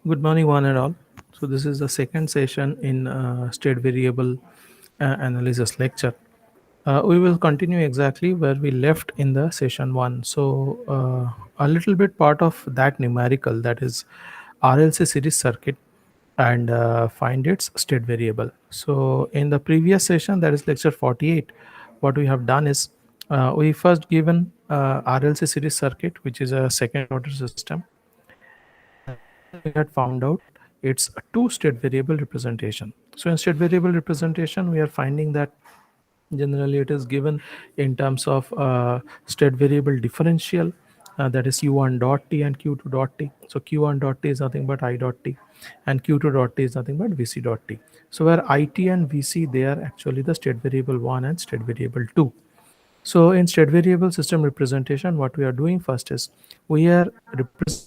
Good morning, one and all. So this is the second session in state variable analysis lecture. We will continue exactly where we left in the session one. So a little bit part of that numerical, that is RLC series circuit, and find its state variable. So in the previous session, that is lecture 48, what we have done is we first given RLC series circuit, which is a second order system, and then we had found out it's a two state variable representation. So in state variable representation, we are finding that generally it is given in terms of state variable differential, that is q1 dot t and q2 dot t. So q1 dot t is nothing but I dot t, and q2 dot t is nothing but vc dot t. So where it and vc, they are actually the state variable 1 and state variable 2. So in state variable system representation, what we are doing first is we are representing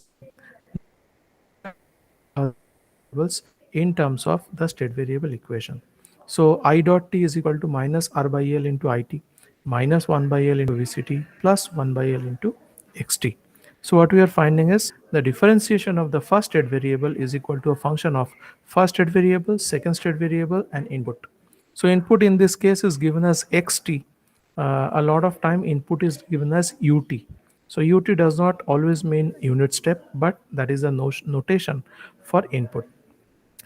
variables in terms of the state variable equation. So I dot t is equal to minus r by l into it minus 1 by l into vct plus 1 by l into xt. So what we are finding is the differentiation of the first state variable is equal to a function of first state variable, second state variable, and input. So input in this case is given as xt. A lot of time input is given as ut. So ut does not always mean unit step, but that is a notation for input.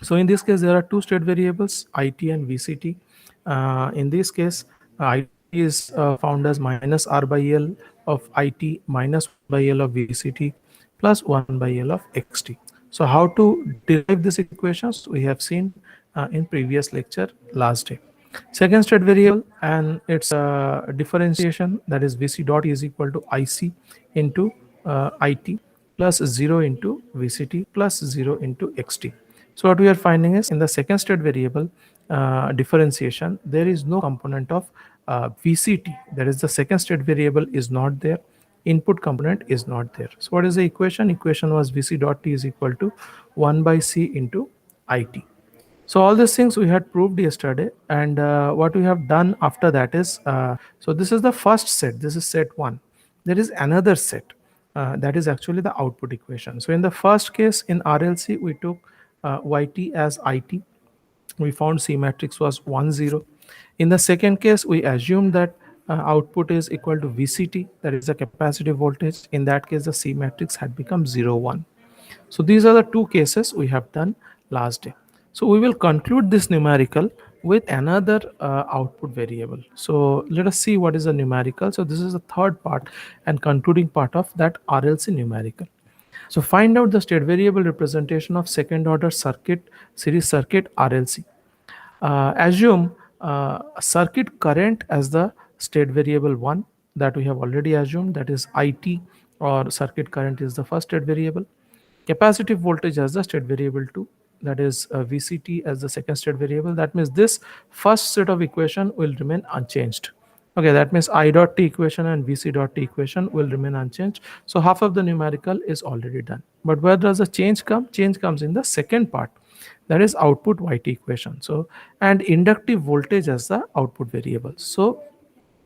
So in this case, there are two state variables, it and vct. In this case, it is found as minus r by l of it minus 1 by l of vct plus 1 by l of xt. So how to derive these equations, we have seen in previous lecture last day. Second state variable and its differentiation, that is vc dot is equal to ic into it plus 0 into vct plus 0 into xt. So what we are finding is in the second state variable differentiation, there is no component of vct, that is the second state variable is not there, input component is not there. So what is the equation? Equation was vc dot t is equal to 1 by c into it. So all these things we had proved yesterday, and what we have done after that is, so this is the first set, this is set 1. There is another set, that is actually the output equation. So in the first case in RLC, we took yt as it, we found C matrix was 1 0. In the second case, we assumed that output is equal to VCT, that is the capacitive voltage. In that case, the C matrix had become 0 1. So these are the two cases we have done last day. So we will conclude this numerical with another output variable. So let us see what is the numerical. So this is the third part and concluding part of that RLC numerical. So find out the state variable representation of second order circuit, series circuit RLC. Assume circuit current as the state variable 1, that we have already assumed, that is it, or circuit current is the first state variable. Capacitive voltage as the state variable 2, that is vct as the second state variable. That means this first set of equation will remain unchanged. Okay, that means I dot t equation and vc dot t equation will remain unchanged. So half of the numerical is already done. But where does the change come? Change comes in the second part, that is output yt equation. So and inductive voltage as the output variable. So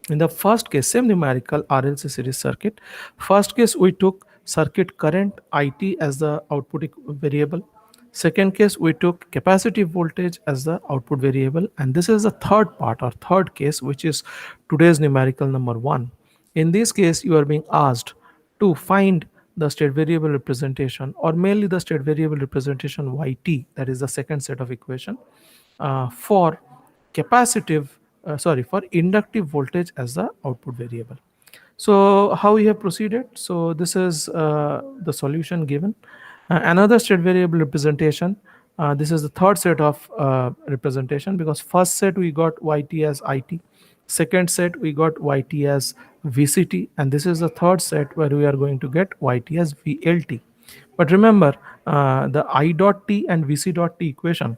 in the first case, same numerical RLC series circuit. First case, we took circuit current IT as the output variable. Second case, we took capacitive voltage as the output variable. And this is the third part or third case, which is today's numerical number 1. In this case, you are being asked to find the state variable representation, or mainly the state variable representation yt, that is the second set of equation, for capacitive, for inductive voltage as the output variable. So how we have proceeded? So this is the solution given. Another state variable representation. This is the third set of representation, because first set we got yt as it, second set we got yt as vct, and this is the third set where we are going to get yt as vlt. But remember, the I dot t and vc dot t equation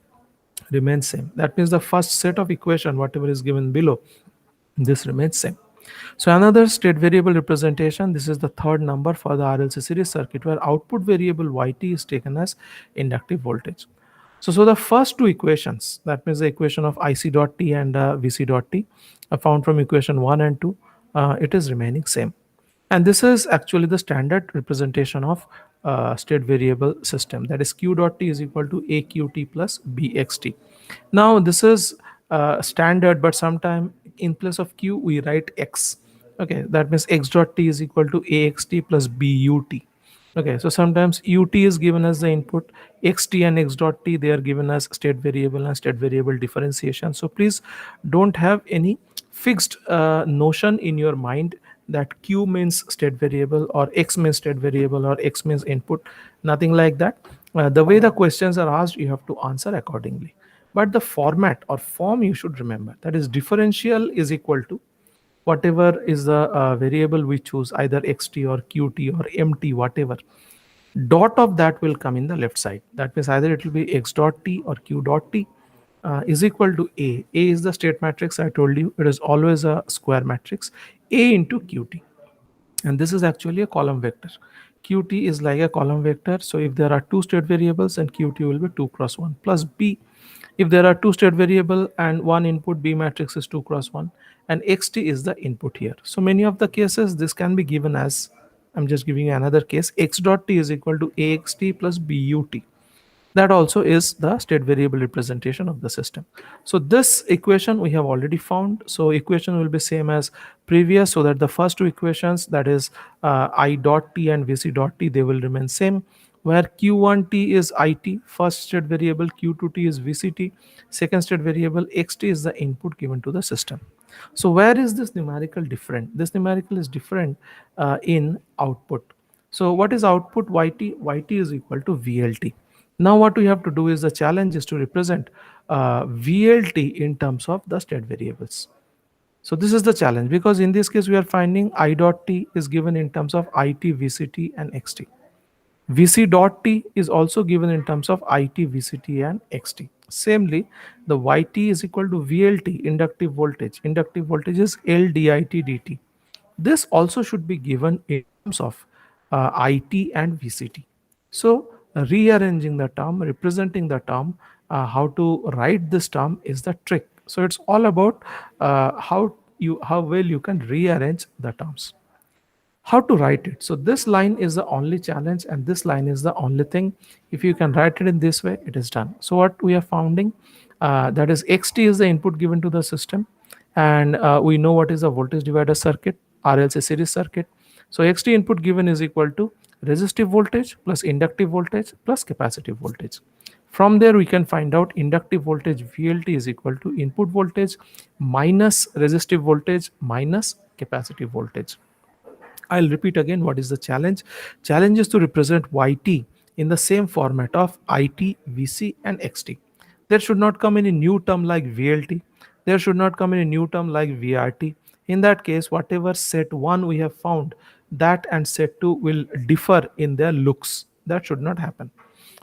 remains same. That means the first set of equation, whatever is given below, this remains same. So another state variable representation, this is the third number for the RLC series circuit, where output variable yt is taken as inductive voltage. So the first two equations, that means the equation of ic dot t and vc dot t, are found from equation 1 and 2. It is remaining same. And this is actually the standard representation of state variable system, that is q dot t is equal to aqt plus bxt. Now this is standard, but sometime in place of q we write x. Okay, that means x dot t is equal to axt plus but. Okay, so sometimes ut is given as the input, xt and x dot t they are given as state variable and state variable differentiation. So please don't have any fixed notion in your mind that q means state variable or x means state variable or x means input. Nothing like that. The way the questions are asked, you have to answer accordingly. But the format or form you should remember, that is differential is equal to whatever is the variable we choose, either xt or qt or mt, whatever. Dot of that will come in the left side. That means either it will be x dot t or q dot t is equal to a. A is the state matrix. I told you it is always a square matrix. A into qt, and this is actually a column vector. Qt is like a column vector, so if there are two state variables, and qt will be 2 cross 1 plus b. If there are two state variable and one input, b matrix is 2 cross 1 and xt is the input here. So many of the cases this can be given as, I'm just giving you another case, x dot t is equal to axt plus but. That also is the state variable representation of the system. So this equation we have already found. So equation will be same as previous, so that the first two equations, that is I dot t and vc dot t, they will remain same, where q1t is it, first state variable, q2t is vct, second state variable, xt is the input given to the system. So where is this numerical different? This numerical is different in output. So what is output? Yt is equal to vlt. Now what we have to do is, the challenge is to represent VLT in terms of the state variables. So this is the challenge, because in this case we are finding I dot t is given in terms of IT, VCT and XT. VC dot t is also given in terms of IT, VCT and XT. Samely, the YT is equal to VLT, inductive voltage. Inductive voltage is L dit dt. This also should be given in terms of IT and VCT. So rearranging the term, representing the term, how to write this term is the trick. So it's all about how well you can rearrange the terms, how to write it. So this line is the only challenge, and this line is the only thing. If you can write it in this way, it is done. So what we are finding, that is xt is the input given to the system, and we know what is the voltage divider circuit, RLC series circuit. So xt input given is equal to resistive voltage plus inductive voltage plus capacitive voltage. From there we can find out inductive voltage VLT is equal to input voltage minus resistive voltage minus capacitive voltage. I'll repeat again what is the challenge. Challenge is to represent YT in the same format of IT, VC and XT. There should not come any new term like VLT. There should not come any new term like VRT. In that case, whatever set 1 we have found, that and set 2 will differ in their looks. That should not happen.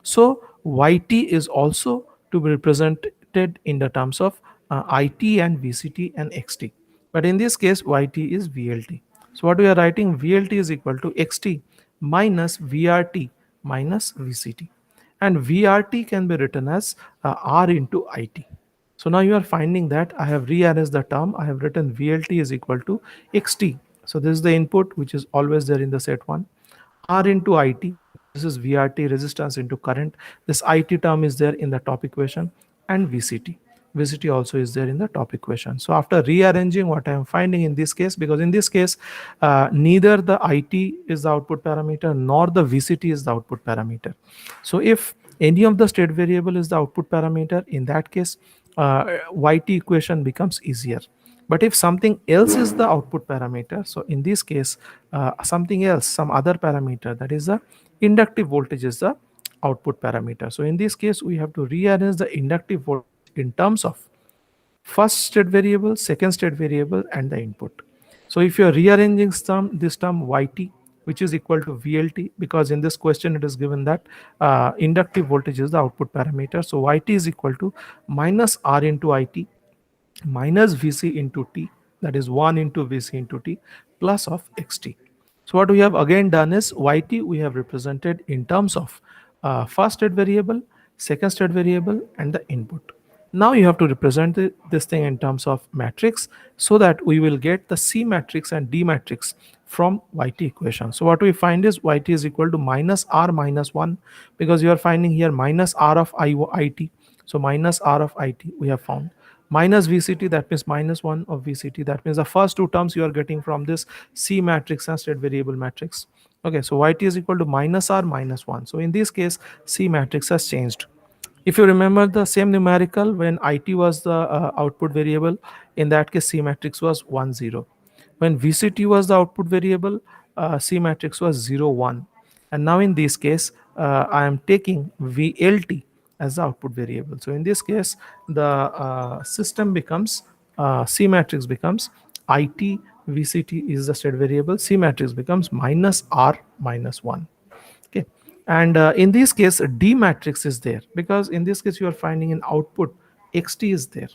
So YT is also to be represented in the terms of IT and VCT and XT. But in this case, YT is VLT. So what we are writing, VLT is equal to XT minus VRT minus VCT. And VRT can be written as R into IT. So now you are finding that I have rearranged the term. I have written VLT is equal to XT. So this is the input which is always there in the set 1. R into IT, this is VRT, resistance into current. This IT term is there in the top equation, and VCT. VCT also is there in the top equation. So after rearranging, what I am finding in this case, because in this case, neither the IT is the output parameter nor the VCT is the output parameter. So if any of the state variable is the output parameter, in that case, YT equation becomes easier. But if something else is the output parameter, so in this case, something else, some other parameter, that is the inductive voltage is the output parameter. So in this case, we have to rearrange the inductive voltage in terms of first state variable, second state variable, and the input. So if you are rearranging this term YT, which is equal to VLT, because in this question it is given that inductive voltage is the output parameter. So YT is equal to minus R into IT minus Vc into T, that is 1 into Vc into T, plus of Xt. So what we have again done is Yt we have represented in terms of first state variable, second state variable, and the input. Now you have to represent this thing in terms of matrix so that we will get the C matrix and D matrix from YT equation. So what we find is YT is equal to minus R minus 1, because you are finding here minus R of IT. So minus R of IT we have found, minus VCT, that means minus 1 of VCT. That means the first two terms you are getting from this C matrix and state variable matrix. Okay, so YT is equal to minus R minus 1. So in this case, C matrix has changed. If you remember the same numerical when IT was the output variable, in that case C matrix was 1 0. When VCT was the output variable, C matrix was 0 1. And now in this case, I am taking VLT as the output variable. So in this case, the system becomes C matrix becomes IT, VCT is the state variable, C matrix becomes minus R minus 1. Okay, and in this case D matrix is there, because in this case you are finding an output xt is there.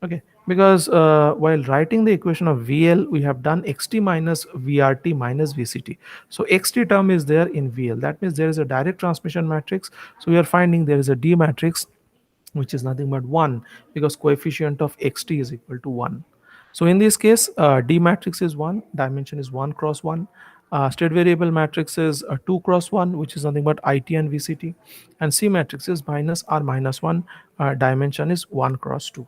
Okay, because while writing the equation of VL we have done xt minus VRT minus VCT. So xt term is there in VL, that means there is a direct transmission matrix. So we are finding there is a D matrix which is nothing but 1, because coefficient of xt is equal to 1. So in this case, D matrix is 1, dimension is 1 cross 1. State variable matrix is 2 cross 1, which is nothing but IT and VCT. And C matrix is minus R minus 1, dimension is 1 cross 2.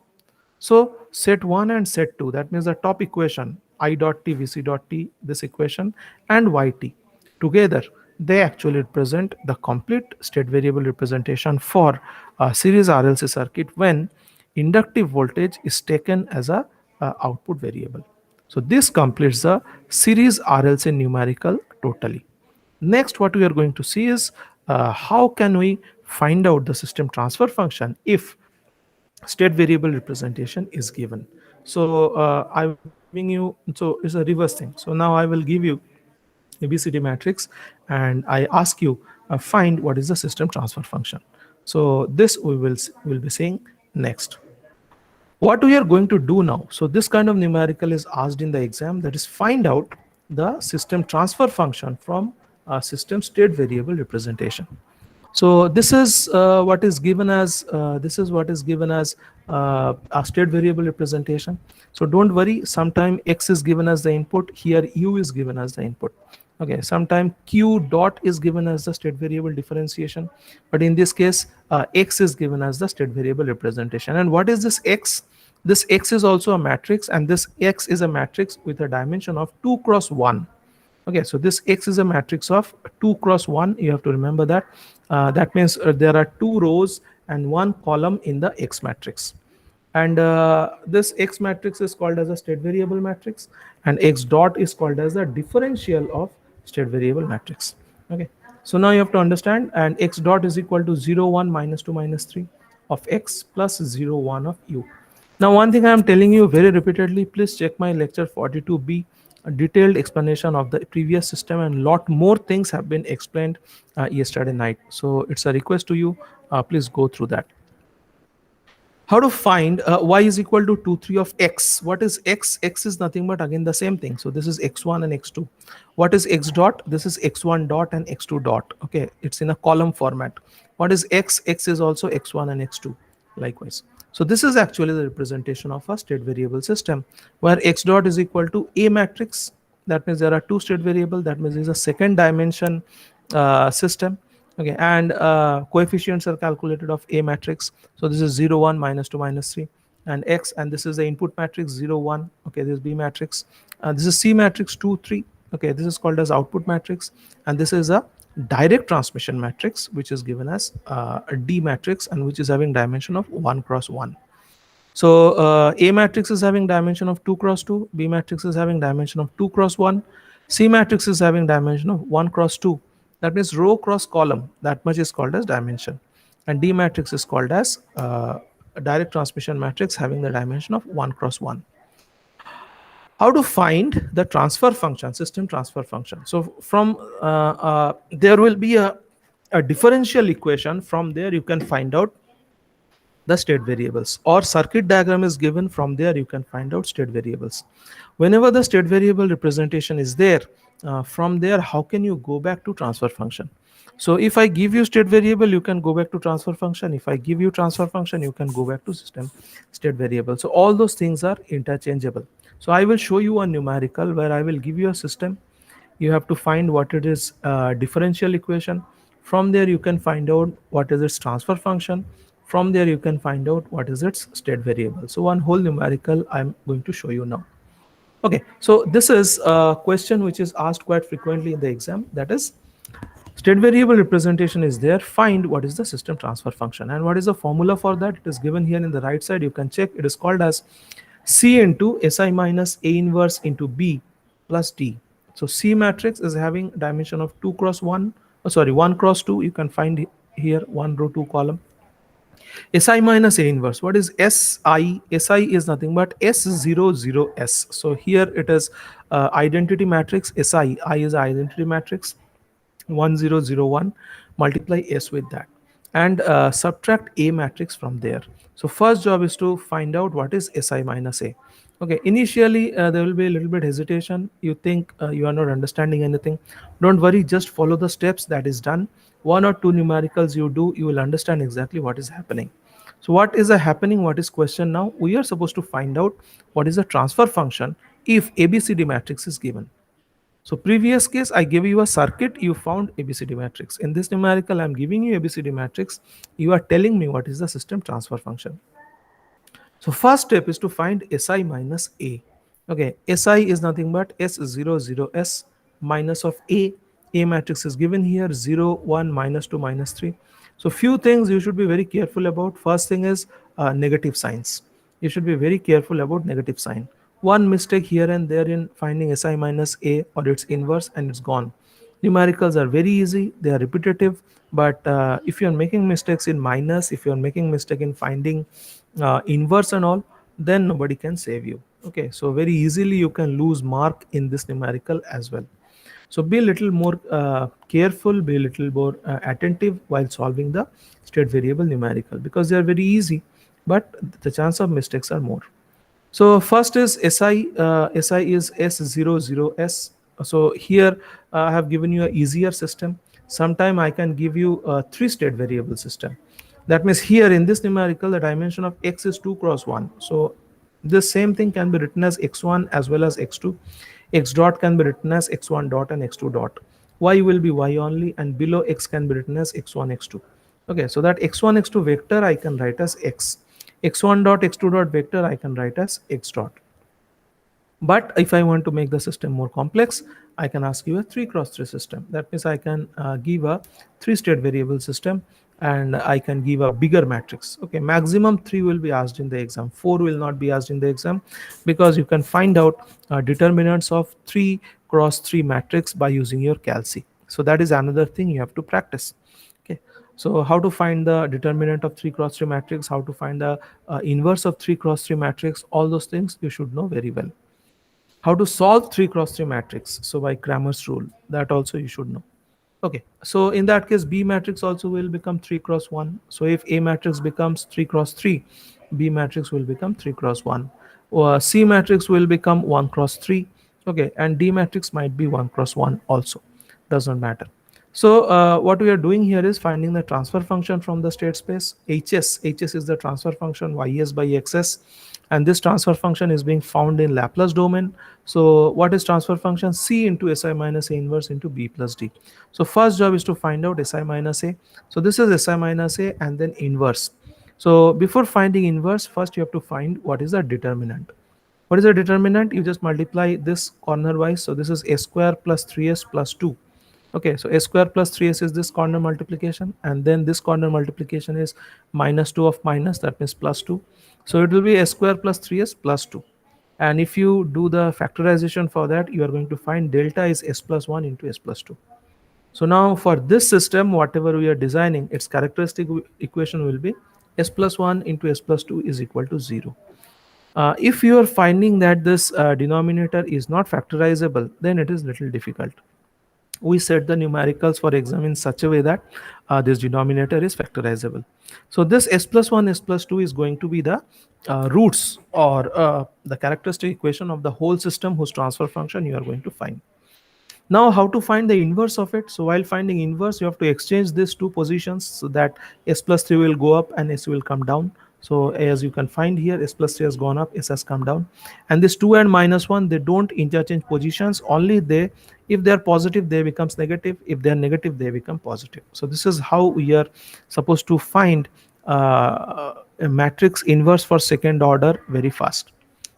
So set 1 and set 2, that means the top equation I dot t vc dot t, this equation, and yt together, they actually represent the complete state variable representation for a series RLC circuit when inductive voltage is taken as a output variable. So this completes the series RLC numerical totally. Next, what we are going to see is how can we find out the system transfer function if state variable representation is given. So I'm giving you, so it's a reverse thing. So now I will give you ABCD matrix and I ask you find what is the system transfer function. So this we will be seeing next. What we are going to do now, so this kind of numerical is asked in the exam, that is find out the system transfer function from a system state variable representation. So this is what is given as a state variable representation. So don't worry, sometime x is given as the input, here u is given as the input. Okay, sometime q dot is given as the state variable differentiation, but in this case x is given as the state variable representation. And what is this x? This x is also a matrix, and this x is a matrix with a dimension of 2 cross 1. Okay, so this x is a matrix of 2 cross 1. You have to remember that. That means there are 2 rows and 1 column in the x matrix. And this x matrix is called as a state variable matrix, and x dot is called as the differential of state variable matrix. Okay, so now you have to understand, and x dot is equal to 0 1 minus 2 minus 3 of x plus 0 1 of u. Now one thing I am telling you very repeatedly, please check my lecture 42b, a detailed explanation of the previous system, and lot more things have been explained yesterday night. So it's a request to you, please go through that. How to find y is equal to 2 3 of x? What is x? X is nothing but again the same thing. So this is x1 and x2. What is x dot? This is x1 dot and x2 dot. Okay, it's in a column format. What is x? X is also x1 and x2 likewise. So this is actually the representation of a state variable system, where x dot is equal to a matrix. That means there are 2 state variable, that means it's a second dimension system. Okay, and coefficients are calculated of a matrix. So this is 0 1 minus 2 minus 3 and x, and this is the input matrix 0 1. Okay, this is B matrix, this is C matrix 2 3. Okay, this is called as output matrix, and this is a direct transmission matrix which is given as a D matrix, and which is having dimension of 1 cross 1. So A matrix is having dimension of 2 cross 2, B matrix is having dimension of 2 cross 1, C matrix is having dimension of 1 cross 2. That means row cross column, that much is called as dimension. And D matrix is called as a direct transmission matrix having the dimension of 1 cross 1. How to find the transfer function, system transfer function? So from there will be a differential equation. From there you can find out the state variables, or circuit diagram is given, from there you can find out state variables. Whenever the state variable representation is there, from there how can you go back to transfer function? So if I give you state variable, you can go back to transfer function. If I give you transfer function, you can go back to system state variable. So all those things are interchangeable. So I will show you a numerical where I will give you a system. You have to find what it is differential equation. From there you can find out what is its transfer function. From there you can find out what is its state variable. So one whole numerical I'm going to show you now. Okay, so this is a question which is asked quite frequently in the exam. That is, state variable representation is there. Find what is the system transfer function. And what is the formula for that? It is given here in the right side. You can check. It is called as C into Si minus A inverse into B plus D. So C matrix is having dimension of 2 cross 1. Oh, sorry, 1 cross 2. You can find here 1 row 2 column. Si minus A inverse. What is Si? Si is nothing but S00S. So here it is identity matrix. Si, I is identity matrix. 1001, multiply S with that, and subtract A matrix from there. So first job is to find out what is Si minus A. Okay, initially there will be a little bit hesitation. You think you are not understanding anything. Don't worry, just follow the steps. That is done. One or two numericals you do, you will understand exactly what is happening. So what is happening? What is question now? We are supposed to find out what is the transfer function if ABCD matrix is given. So previous case, I gave you a circuit, you found ABCD matrix. In this numerical, I'm giving you ABCD matrix. You are telling me what is the system transfer function. So first step is to find Si minus A. Okay, Si is nothing but S00S minus of A. A matrix is given here 0, 1, minus 2, minus 3. So few things you should be very careful about. First thing is negative signs. You should be very careful about negative sign. One mistake here and there in finding Si minus A or its inverse and it's gone. Numericals are very easy, they are repetitive, but if you are making mistakes in minus, if you are making mistake in finding inverse and all, then nobody can save you. Okay, so very easily you can lose mark in this numerical as well. So be a little more careful, be a little more attentive while solving the state variable numerical, because they are very easy, but the chance of mistakes are more. So first is SI. SI is S00S. So here I have given you an easier system. Sometime I can give you a three-state variable system. That means here in this numerical, the dimension of x is 2 cross 1. So this same thing can be written as x1 as well as x2. X dot can be written as x1 dot and x2 dot. Y will be y only, and below x can be written as x1, x2. Okay, so that x1, x2 vector I can write as x. X1 dot, x2 dot vector I can write as x dot. But if I want to make the system more complex, I can ask you a 3 cross 3 system. That means I can give a 3-state variable system, and I can give a bigger matrix. Okay, maximum 3 will be asked in the exam. 4 will not be asked in the exam, because you can find out determinants of 3 cross 3 matrix by using your calci. So that is another thing you have to practice. Okay, so how to find the determinant of 3 cross 3 matrix, how to find the inverse of 3 cross 3 matrix, all those things you should know very well. How to solve 3 cross 3 matrix, so by Cramer's rule, that also you should know. Okay, so in that case B matrix also will become 3 cross 1. So if A matrix becomes 3 cross 3, B matrix will become 3 cross 1, or C matrix will become 1 cross 3. Okay, and D matrix might be 1 cross 1 also, does not matter. So what we are doing here is finding the transfer function from the state space. Hs is the transfer function Ys by Xs, and this transfer function is being found in Laplace domain. So what is transfer function? C into Si minus A inverse into B plus D. So first job is to find out Si minus A. So this is Si minus A and then inverse. So before finding inverse, first you have to find what is the determinant. What is the determinant? You just multiply this corner wise. So this is a square plus 3s plus 2. Okay, so a square plus 3s is this corner multiplication, and then this corner multiplication is minus 2 of minus, that means plus 2. So it will be a square plus 3s plus 2. And if you do the factorization for that, you are going to find delta is s plus 1 into s plus 2. So now for this system, whatever we are designing, its characteristic equation will be s plus 1 into s plus 2 is equal to 0. If you are finding that this denominator is not factorizable, then it is little difficult. We set the numericals for exam in such a way that this denominator is factorizable. So this s plus 1, s plus 2 is going to be the roots, or the characteristic equation of the whole system whose transfer function you are going to find. Now, how to find the inverse of it? So while finding inverse, you have to exchange these two positions so that s plus 3 will go up and s will come down. So as you can find here, s plus 3 has gone up, s has come down. And this 2 and minus 1, they don't interchange positions. Only they, if they are positive, they becomes negative. If they are negative, they become positive. So this is how we are supposed to find a matrix inverse for second order very fast.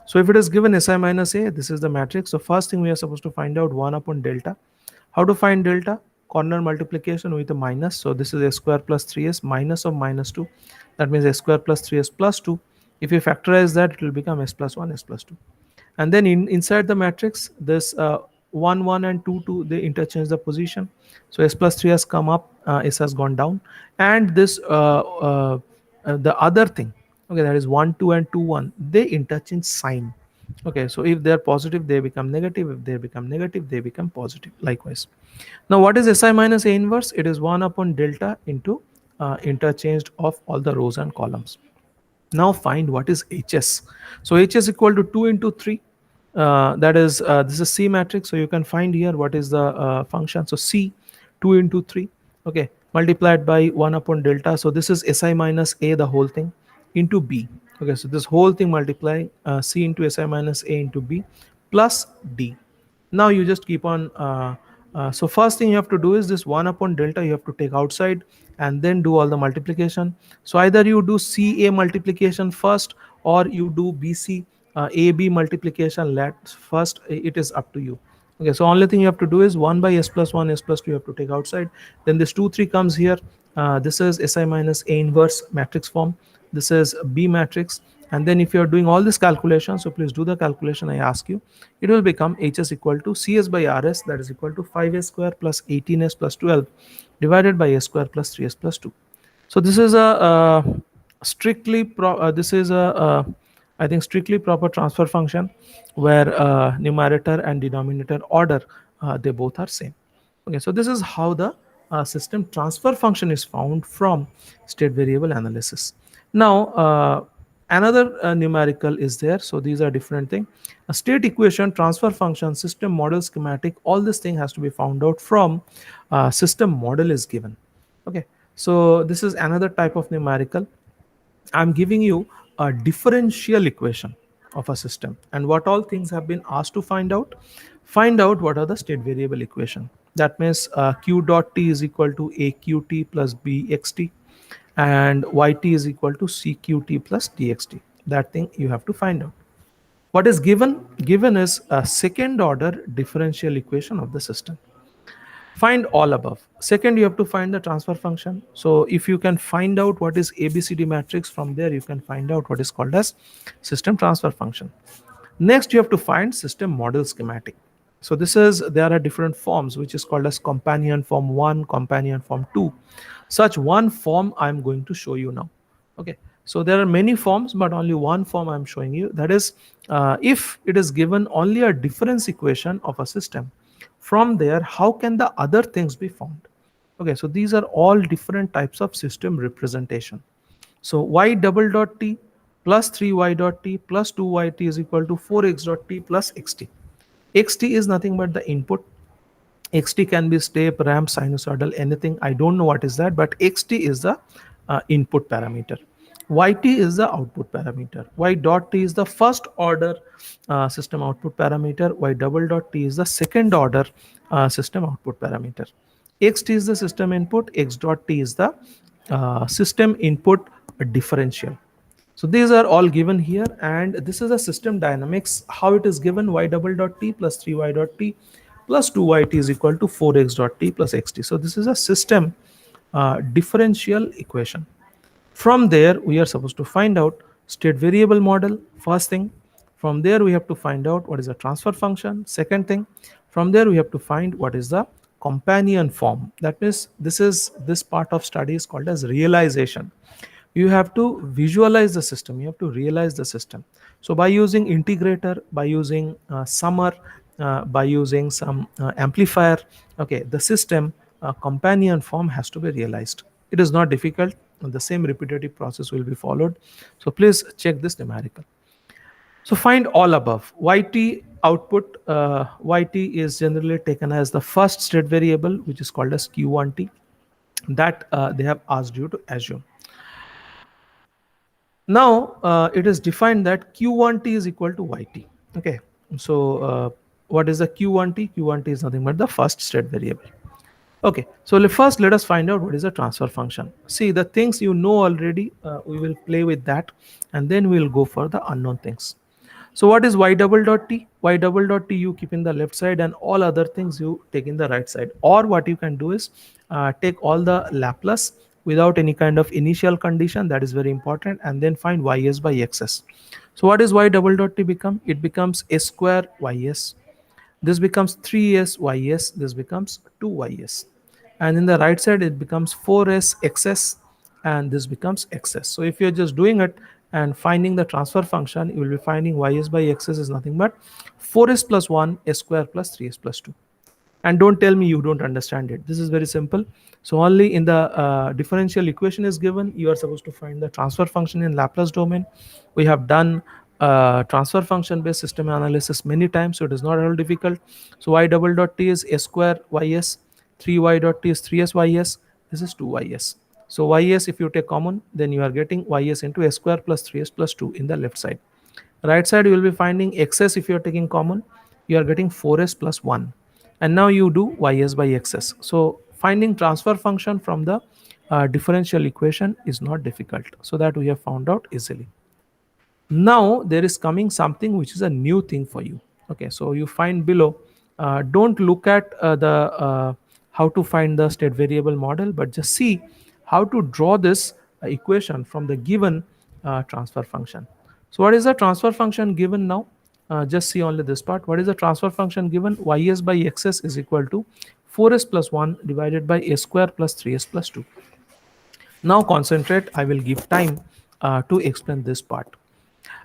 So if it is given Si minus A, this is the matrix. So first thing we are supposed to find out 1 upon delta. How to find delta? Corner multiplication with a minus. So this is a square plus 3s minus of minus 2. That means a square plus 3s plus 2. If you factorize that, it will become s plus 1, s plus 2. And then inside the matrix, this 1 1 and 2 2, they interchange the position. So s plus 3 has come up, s has gone down. And this the other thing, okay, that is 1 2 and 2 1, they interchange sign. Okay, so if they are positive, they become negative. If they become negative, they become positive likewise. Now what is si minus a inverse? It is 1 upon delta into interchanged of all the rows and columns. Now find what is hs. So hs equal to 2 into 3. That is this is C matrix. So you can find here what is the function. So C 2 into 3, okay, multiplied by 1 upon delta. So this is Si minus A, the whole thing, into B. Okay, so this whole thing multiplying C into Si minus A into B plus D. Now you just keep on so first thing you have to do is this 1 upon delta you have to take outside and then do all the multiplication. So either you do CA multiplication first or you do BC AB multiplication first. It is up to you. Okay, so only thing you have to do is 1 by s plus 1 s plus 2 you have to take outside. Then this 2 3 comes here. This is Si minus A inverse matrix form. This is B matrix. And then if you are doing all this calculation, so please do the calculation I ask you, it will become hs equal to cs by rs, that is equal to 5s square plus 18s plus 12 divided by s square plus 3s plus 2. So this is a this is a I think strictly proper transfer function where numerator and denominator order they both are same. Okay, so this is how the system transfer function is found from state variable analysis. Now another numerical is there. So these are different thing. A state equation, transfer function, system model, schematic, all this thing has to be found out from system model is given. Okay, so this is another type of numerical. I'm giving you a differential equation of a system, and what all things have been asked to find out. Find out what are the state variable equation. That means q dot t is equal to aqt plus bxt, and yt is equal to cqt plus dxt. That thing you have to find out. What is given? Given is a second order differential equation of the system. Find all above. Second, you have to find the transfer function. So if you can find out what is ABCD matrix, from there you can find out what is called as system transfer function. Next, you have to find system model schematic. So this is, there are different forms which is called as companion form 1, companion form 2. Such one form I'm going to show you now. Okay, so there are many forms, but only one form I'm showing you. That is, if it is given only a difference equation of a system, from there how can the other things be found? Okay, so these are all different types of system representation. So y double dot t plus 3y dot t plus 2yt is equal to 4x dot t plus xt. Xt is nothing but the input. Xt can be step, ramp, sinusoidal, anything. I don't know what is that, but xt is the input parameter. Yt is the output parameter. Y dot t is the first order system output parameter. Y double dot t is the second order system output parameter. Xt is the system input. X dot t is the system input differential. So these are all given here, and this is a system dynamics, how it is given. Y double dot t plus 3y dot t plus 2yt is equal to 4x dot t plus xt. So this is a system differential equation. From there we are supposed to find out state variable model, first thing. From there we have to find out what is the transfer function, second thing. From there we have to find what is the companion form. That means this part of study is called as realization. You have to visualize the system, you have to realize the system. So by using integrator, by using summer, by using some amplifier, okay, the system companion form has to be realized. It is not difficult, the same repetitive process will be followed. So please check this numerical. So find all above. Yt output yt is generally taken as the first state variable, which is called as q1t, that they have asked you to assume. Now it is defined that q1t is equal to yt. Okay, so what is the q1t? Q1t is nothing but the first state variable. Okay, so first let us find out what is a transfer function. See, the things you know already, we will play with that, and then we will go for the unknown things. So what is y double dot t? Y double dot t you keep in the left side, and all other things you take in the right side. Or what you can do is take all the Laplace without any kind of initial condition. That is very important, and then find ys by xs. So what is y double dot t become? It becomes a square ys. This becomes 3s ys. This becomes 2ys. And in the right side, it becomes 4s xs, and this becomes xs. So if you're just doing it and finding the transfer function, you will be finding ys by xs is nothing but 4s plus 1 s square plus 3s plus 2. And don't tell me you don't understand it. This is very simple. So only in the differential equation is given, you are supposed to find the transfer function in Laplace domain. We have done transfer function based system analysis many times, so it is not at all difficult. So y double dot t is s square ys, 3y dot t is 3s ys, this is 2ys. So ys, if you take common, then you are getting ys into s square plus 3s plus 2 in the left side. Right side, you will be finding xs. If you are taking common, you are getting 4s plus 1. And now you do ys by xs. So finding transfer function from the differential equation is not difficult. So that we have found out easily. Now there is coming something which is a new thing for you. Okay, so you find below. Don't look at the how to find the state variable model, but just see how to draw this equation from the given transfer function. So what is the transfer function given now? Just see only this part. What is the transfer function given? Ys by xs is equal to 4s plus 1 divided by a square plus 3s plus 2. Now concentrate. I will give time to explain this part.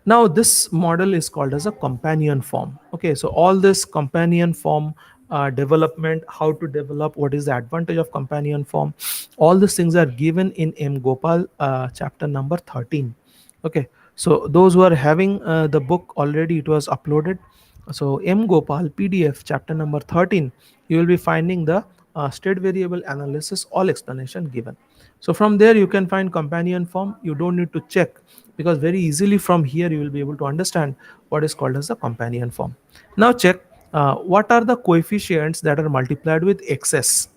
Now this model is called as a companion form. Okay, so all this companion form development, how to develop, what is the advantage of companion form, all these things are given in M Gopal chapter number 13. Okay, so those who are having the book already, it was uploaded. So M Gopal PDF chapter number 13, you will be finding the state variable analysis, all explanation given. So from there you can find companion form. You don't need to check, because very easily from here you will be able to understand what is called as the companion form. Now check what are the coefficients that are multiplied with xs.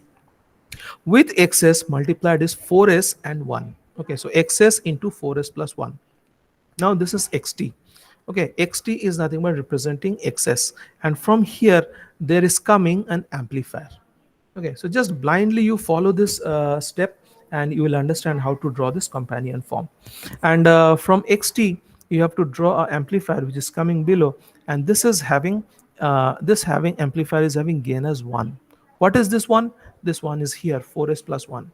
With xs multiplied is 4s and 1. Okay, so xs into 4s plus 1. Now this is xt. Okay, xt is nothing but representing xs, and from here there is coming an amplifier. Okay, so just blindly you follow this step, and you will understand how to draw this companion form. And from xt you have to draw an amplifier which is coming below, and this is having amplifier is having gain as 1. What is this one? This one is here, 4s plus 1.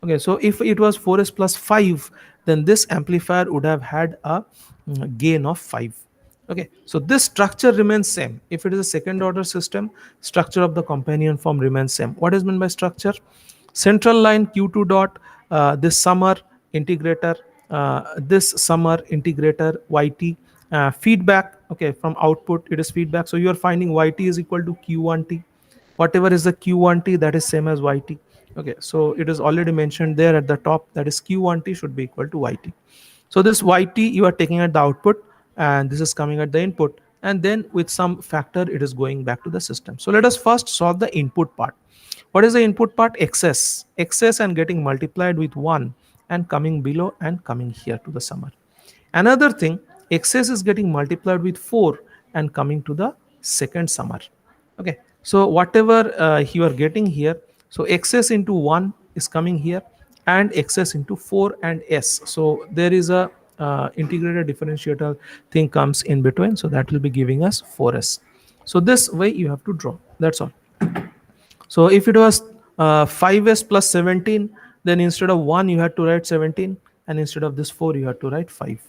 Okay, so if it was 4s plus 5, then this amplifier would have had a gain of 5. Okay, so this structure remains same. If it is a second order system, structure of the companion form remains same. What is meant by structure? Central line q2 dot, this summer integrator, this summer integrator yt, feedback. Okay, from output it is feedback, so you are finding yt is equal to q1t. Whatever is the q1t, that is same as yt. Okay, so it is already mentioned there at the top, that is q1t should be equal to yt. So this yt you are taking at the output, and this is coming at the input, and then with some factor it is going back to the system. So let us first solve the input part. What is the input part? Xs and getting multiplied with 1 and coming below and coming here to the summer. Another thing, xs is getting multiplied with 4 and coming to the second summer. Okay, so whatever you are getting here, so xs into 1 is coming here, and xs into 4 and s. So there is a integrated differentiator thing comes in between, so that will be giving us 4s. So this way you have to draw, that's all. So if it was 5s plus 17, then instead of 1 you had to write 17, and instead of this 4 you had to write 5.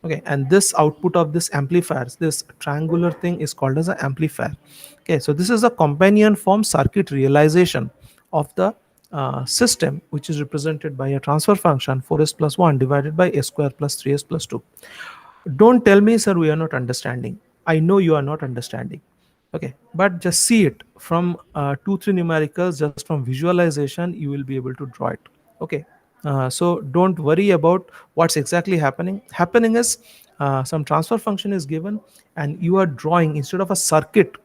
Okay, and this output of this amplifiers, this triangular thing is called as an amplifier. Okay, so this is a companion form circuit realization of the system, which is represented by a transfer function 4s plus 1 divided by s square plus 3s plus 2. Don't tell me, sir, we are not understanding. I know you are not understanding. Okay, but just see it from 2 3 numericals, just from visualization you will be able to draw it. Okay, so don't worry about what's exactly happening is some transfer function is given, and you are drawing, instead of a circuit,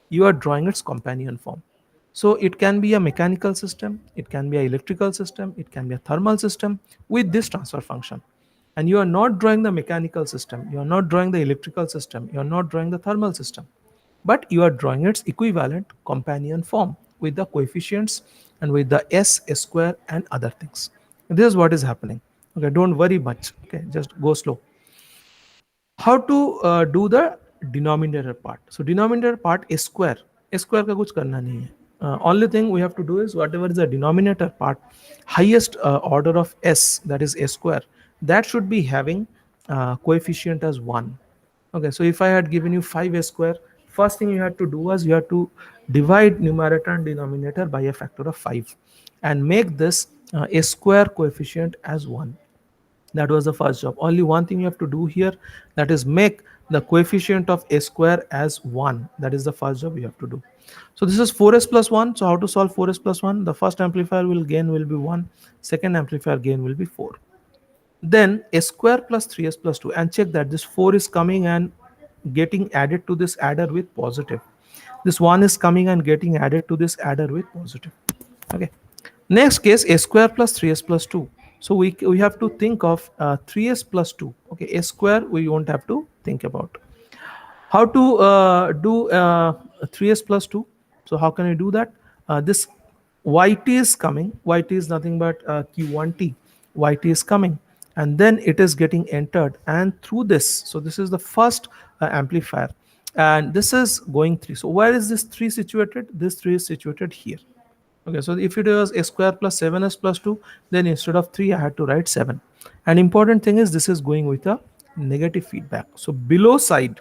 you are drawing its companion form. So it can be a mechanical system, it can be an electrical system, it can be a thermal system with this transfer function. And you are not drawing the mechanical system, you are not drawing the electrical system, you are not drawing the thermal system, but you are drawing its equivalent companion form with the coefficients and with the s square and other things. This is what is happening. Okay, don't worry much. Okay, just go slow. How to do the denominator part? So denominator part is square. Square का कुछ करना नहीं है. Only thing we have to do is whatever is the denominator part, highest order of s, that is s square, that should be having coefficient as 1. Okay, so if I had given you 5 square, first thing you had to do was you have to divide numerator and denominator by a factor of 5 and make this a square coefficient as 1. That was the first job. Only one thing you have to do here, that is make the coefficient of a square as 1. That is the first job you have to do. So this is 4s plus 1. So how to solve 4s plus 1? The first amplifier will gain will be 1, second amplifier gain will be 4. Then a square plus 3s plus 2, and check that this 4 is coming and getting added to this adder with positive. This 1 is coming and getting added to this adder with positive. Okay, next case, a square plus 3s plus 2. So we have to think of 3s plus 2. Okay, a square we won't have to think about. How to do 3s plus 2? So how can I do that? This yt is coming. Yt is nothing but q1t. Yt is coming, and then it is getting entered, and through this, so this is the first amplifier, and this is going 3. So where is this 3 situated? This 3 is situated here. Okay, so if it was a square plus 7s plus 2, then instead of 3 I had to write 7. And important thing is this is going with a negative feedback. So below side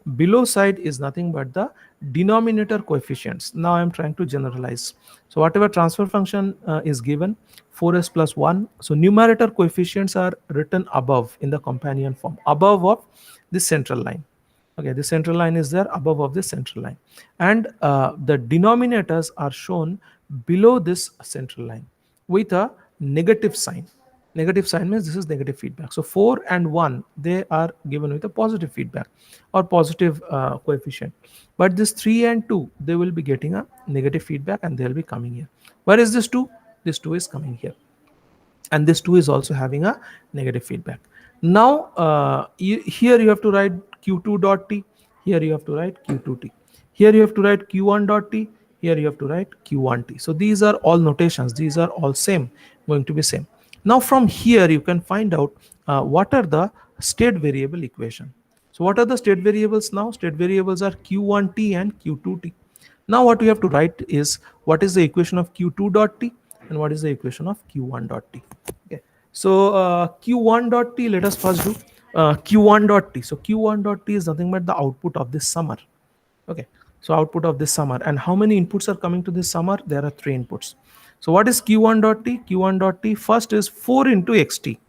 is nothing but the denominator coefficients. Now I am trying to generalize. So whatever transfer function is given, 4s plus 1, so numerator coefficients are written above in the companion form, above of this central line. Okay, the central line is there above of this central line, and the denominators are shown below this central line with a negative sign. Negative sign means this is negative feedback. So 4 and 1, they are given with a positive feedback or positive coefficient, but this 3 and 2, they will be getting a negative feedback and they'll be coming here. Where is this 2? This 2 is coming here, and this 2 is also having a negative feedback. Now here you have to write q2 dot t, here you have to write q2 t, here you have to write q1 dot t, here you have to write q1 t. So these are all notations, these are all same, going to be same. Now from here you can find out what are the state variable equation. So what are the state variables now? State variables are q1t and q2t. Now what we have to write is what is the equation of q2 dot t and what is the equation of q1 dot t. Okay, so q1 dot t, let us first do q1 dot t. So q1 dot t is nothing but the output of this summer. Okay, so output of this summer, and how many inputs are coming to this summer? There are 3 inputs. So what is q1 dot t? Q1 dot t first is 4 into xt.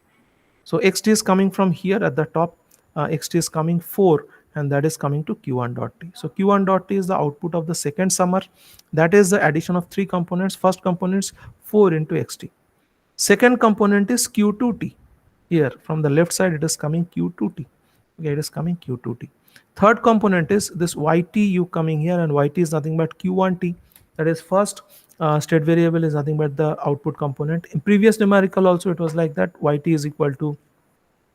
So xt is coming from here at the top, xt is coming 4, and that is coming to q1 dot t. So q1 dot t is the output of the second summer. That is the addition of 3 components. First component is 4 into xt. Second component is q2t. Here from the left side it is coming q2t. Okay, it is coming q2t. Third component is this ytu coming here, and yt is nothing but q1t. That is first state variable is nothing but the output component. In previous numerical also it was like that, yt is equal to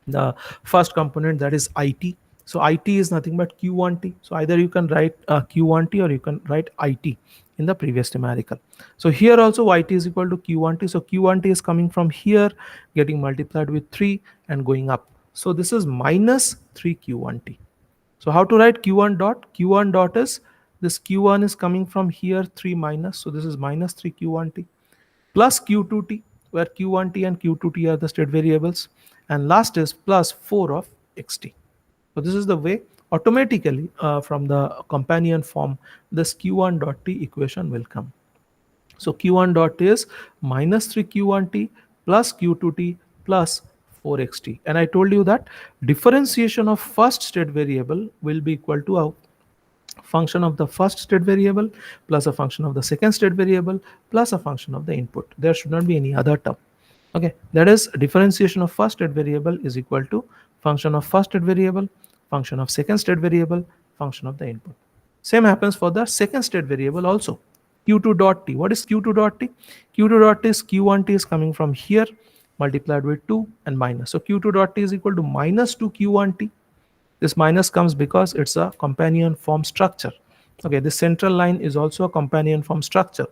the first component, that is it. So it is nothing but q1t. So either you can write q1t or you can write it in the previous numerical. So here also yt is equal to q1t. So q1t is coming from here, getting multiplied with 3 and going up. So this is minus 3 q1t. So how to write q1 dot? Q1 dot is this q1 is coming from here 3 minus. So this is minus 3 q1t plus q2t, where q1t and q2t are the state variables, and last is plus 4 of xt. So this is the way automatically from the companion form this q1 dot t equation will come. So q1 dot is minus 3 q1t plus q2t plus 4xt, and I told you that differentiation of first state variable will be equal to function of the first state variable plus a function of the second state variable plus a function of the input. There should not be any other term. Okay, that is differentiation of first state variable is equal to function of first state variable, function of second state variable, function of the input. Same happens for the second state variable also. Q2 dot t. What is Q2 dot t? Q2 dot t is Q1 t is coming from here multiplied with 2 and minus. So Q2 dot t is equal to minus 2 Q1 t. This minus comes because it's a companion form structure. Okay, the central line is also a companion form structure.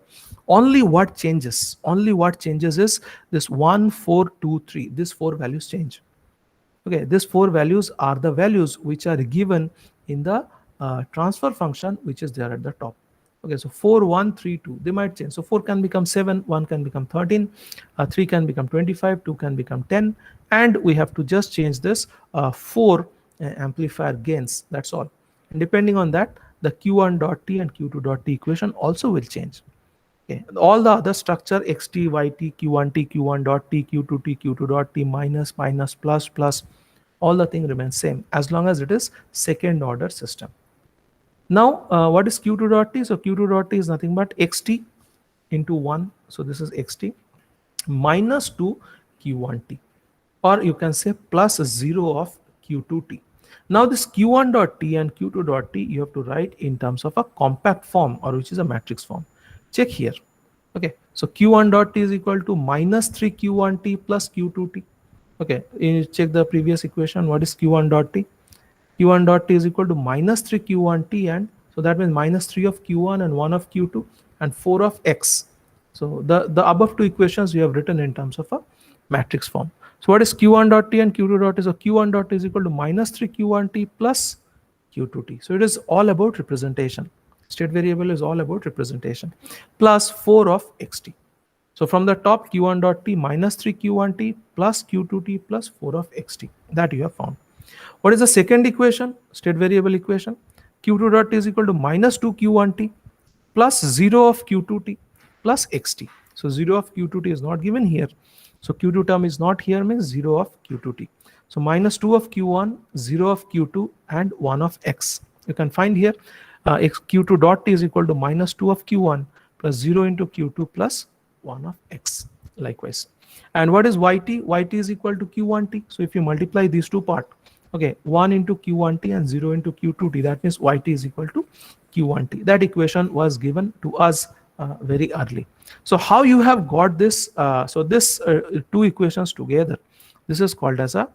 Only what changes is this 1, 4, 2, 3. These four values change. Okay, these four values are the values which are given in the transfer function which is there at the top. Okay, so 4, 1, 3, 2, they might change. So 4 can become 7, 1 can become 13, 3 can become 25, 2 can become 10, and we have to just change this 4 amplifier gains. That's all. And depending on that, the q1 dot t and q2 dot t equation also will change. Okay. All the other structure xt, yt, q1t, q1 dot t, q2t, q2 dot t, minus, minus, plus, plus, all the thing remains same as long as it is second order system. Now, what is q2 dot t? So q2 dot t is nothing but xt into 1. So this is xt minus 2 q1t, or you can say plus 0 of q2t. Now this q1 dot t and q2 dot t you have to write in terms of a compact form, or which is a matrix form. Check here. Okay, so q1 dot t is equal to minus 3 q1t plus q2t. Okay, you check the previous equation. What is q1 dot t? Q1 dot t is equal to minus 3 q1t, and so that means minus 3 of q1 and 1 of q2 and 4 of x. So the above two equations we have written in terms of a matrix form. So what is q1 dot t and q2 dot t? So q1 dot t is equal to minus 3 q1t plus q2t. So it is all about representation. State variable is all about representation, plus 4 of xt. So from the top, q1 dot t minus 3 q1t plus q2t plus 4 of xt, that you have found. What is the second equation? State variable equation. q2 dot t is equal to minus 2 q1t plus 0 of q2t plus xt. So 0 of q2t is not given here. So q2 term is not here, means 0 of q2t. So minus 2 of q1, 0 of q2, and 1 of x. You can find here q2 dot t is equal to minus 2 of q1 plus 0 into q2 plus 1 of x. Likewise. And what is yt? Yt is equal to q1t. So if you multiply these two parts, okay, 1 into q1t and 0 into q2t, that means yt is equal to q1t. That equation was given to us very early. So how you have got this? So this two equations together, this is called as a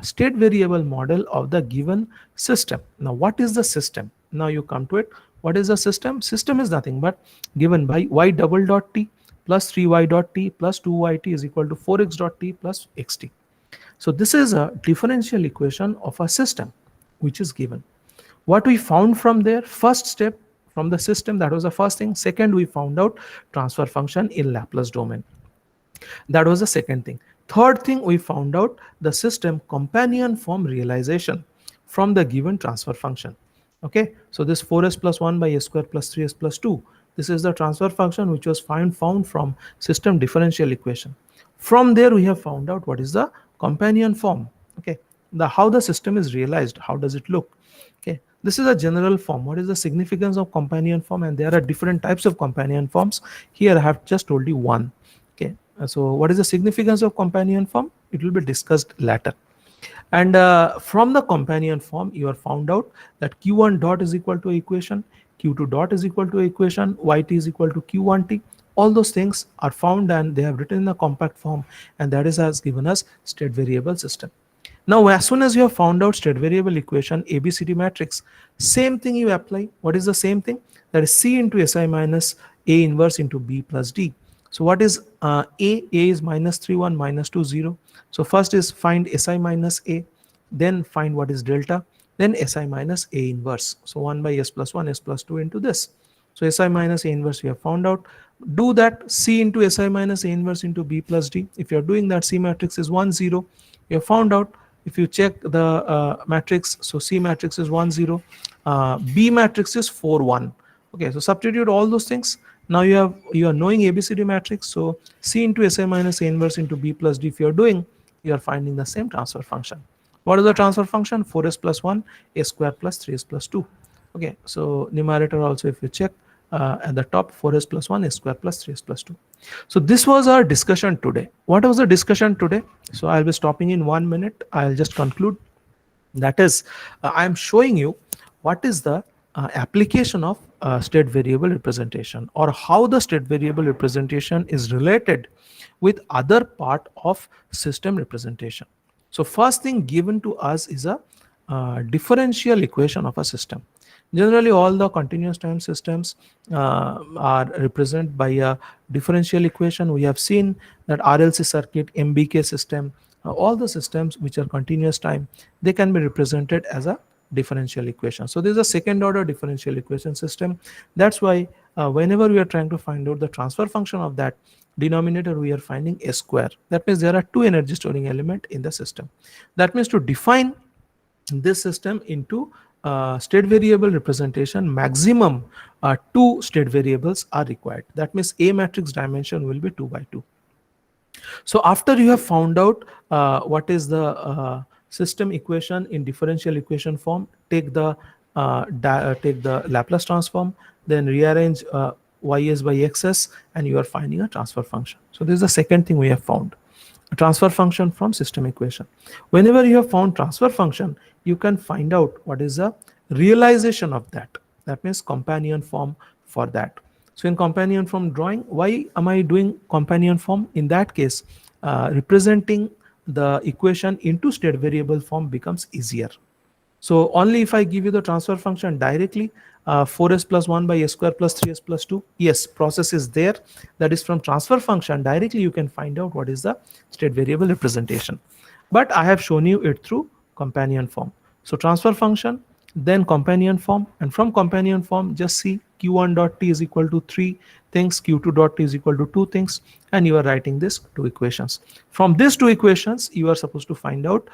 state variable model of the given system. Now what is the system? Now you come to it. What is the system? System is nothing but given by y double dot t plus 3y dot t plus 2yt is equal to 4x dot t plus xt. So this is a differential equation of a system which is given. What we found from there, first step from the system, that was the first thing. Second, we found out transfer function in Laplace domain. That was the second thing. Third thing, we found out the system companion form realization from the given transfer function. Okay, so this 4s plus 1 by a square plus 3s plus 2, this is the transfer function which was found from system differential equation. From there we have found out what is the companion form. Okay, how the system is realized, how does it look. Okay, this is a general form. What is the significance of companion form? And there are different types of companion forms. Here I have just told you one. Okay, so what is the significance of companion form? It will be discussed later. And from the companion form, you are found out that q1 dot is equal to equation, q2 dot is equal to equation, yt is equal to q1t. All those things are found and they have written in a compact form, and that is has given us state variable system. Now, as soon as you have found out state variable equation, ABCD matrix, same thing you apply. What is the same thing? That is C into Si minus A inverse into B plus D. So what is A? A is minus 3, 1, minus 2, 0. So first is find Si minus A, then find what is delta, then Si minus A inverse. So 1 by S plus 1, S plus 2 into this. So Si minus A inverse we have found out. Do that C into Si minus A inverse into B plus D. If you are doing that, C matrix is 1, 0. You have found out. If you check the matrix, so C matrix is 1, 0. B matrix is 4, 1. Okay, so substitute all those things. Now you are knowing ABCD matrix. So C into Si minus A inverse into B plus D. If you are doing, you are finding the same transfer function. What is the transfer function? 4s plus 1, a square plus 3s plus 2. Okay, so numerator also, if you check at the top, 4s plus 1 s square plus 3s plus 2. So this was our discussion today. What was the discussion today? So I'll be stopping in 1 minute. I'll just conclude. That is, I am showing you what is the application of state variable representation, or how the state variable representation is related with other part of system representation. So first thing given to us is a differential equation of a system. Generally, all the continuous time systems are represented by a differential equation. We have seen that RLC circuit, MBK system, all the systems which are continuous time, they can be represented as a differential equation. So this is a second order differential equation system. That's why whenever we are trying to find out the transfer function of that denominator, we are finding a square. That means there are two energy storing element in the system. That means to define this system into state variable representation, maximum two state variables are required. That means A matrix dimension will be 2 by 2. So after you have found out what is the system equation in differential equation form, take the Laplace transform, then rearrange ys by xs, and you are finding a transfer function. So this is the second thing we have found, a transfer function from system equation. Whenever you have found transfer function, you can find out what is the realization of that. That means companion form for that. So in companion form drawing, why am I doing companion form? In that case, representing the equation into state variable form becomes easier. So only if I give you the transfer function directly, 4s plus 1 by s square plus 3s plus 2, yes, process is there. That is from transfer function directly you can find out what is the state variable representation. But I have shown you it through companion form. So transfer function, then companion form, and from companion form just see q1 dot t is equal to 3 things, q2 dot t is equal to 2 things, and you are writing this two equations. From these two equations you are supposed to find out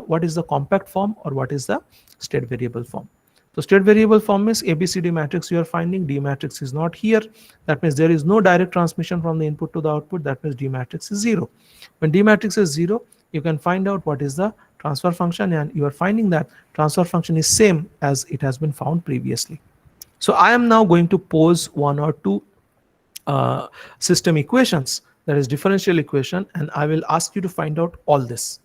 what is the compact form or what is the state variable form. So state variable form is ABCD matrix you are finding, D matrix is not here. That means there is no direct transmission from the input to the output. That means D matrix is 0. When D matrix is 0, you can find out what is the transfer function, and you are finding that transfer function is same as it has been found previously. So I am now going to pose one or two system equations, that is differential equation, and I will ask you to find out all this.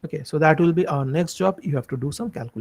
Okay, so that will be our next job. You have to do some calculation.